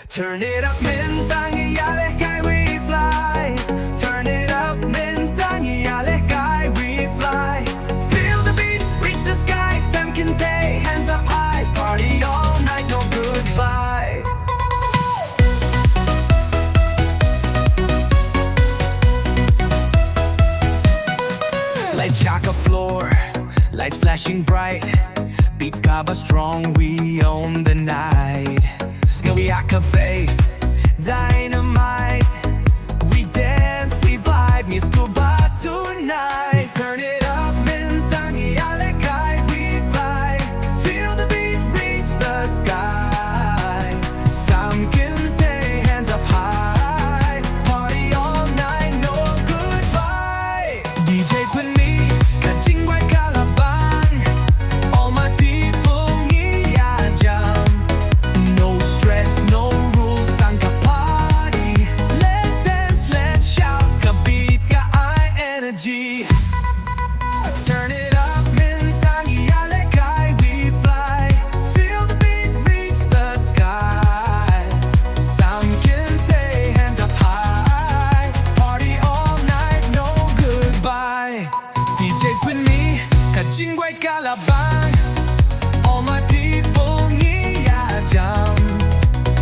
Turn it up, mynta-ngi, ialehkai, we fly. Turn it up, mynta-ngi, ialehkai, we fly. Feel the beat, reach the sky, samkinte, hands up high. Party all night, no goodbye. Light chaka floor, lights flashing bright. Beats kaba strong, we own the night. Skilliaka bass, dynamite. We dance, we vibe, music ba tonight. Turn it up, mynta-ngi, ialehkai, we fly. Feel the beat, reach the sky. Samkinte, hands up high. Party all night, no goodbye. DJ put me, kajingway kalabang. All my people ngiyajam. No stress, no rules, tangka party. Let's dance, let's shout, kabit ka ay energy. Turn it up, mynta-ngi, ialehkai, we fly. Feel the beat, reach the sky. Samkinte, hands up high. Party all night, no goodbye. DJ with me, kajingway kalabang. All my people ngiyajam.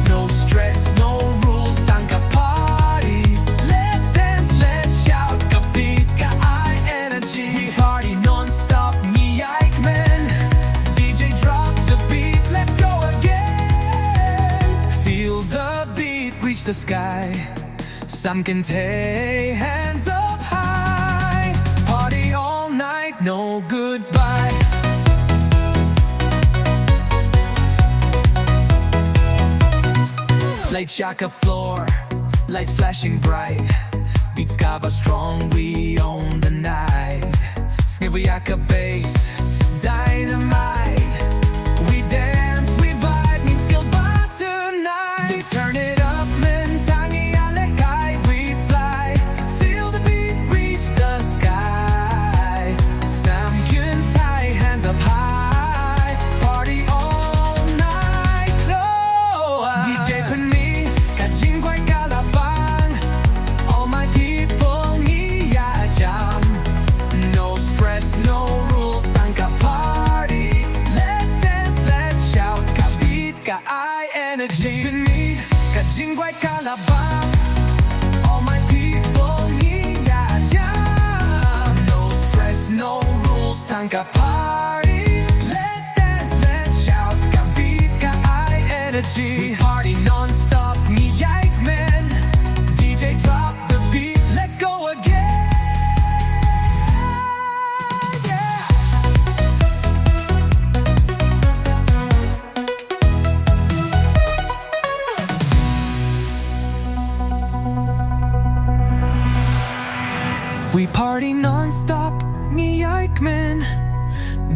No stress, no rules, tangka party. Let's dance, let's shout, kabit ka ay energy. We party non-stop, ngiyajmen. DJ drop the beat, let's go again. Feel the beat, reach the sky. Samkinte, hands up high. Party all night, no goodbye. Light chaka floor, lights flashing bright. Beats kaba strong, we own the night. Skilliaka bass, dynamite. We dance, we vibe, mean skill ba tonight. We turn it up, mynta-ngi, ialehkai, we fly. Feel the beat, reach the sky. Samkinte, hands up high. Party all night, no. DJ put me, kajingway kalabang. All my people ngiyajam. No stress, no rules, tangka party. Let's dance, let's shout, kabit ka ay energy. With me, kajingway kalabang. All my people ngiyajam. No stress, no rules, tangka party. Let's dance, let's shout, kabit ka ay energy. We party non-stop, ngiyajmen. DJ drop the beat, let's go again. Yeah. We party non-stop, ngiyajmen.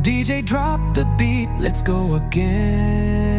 DJ drop the beat, let's go again.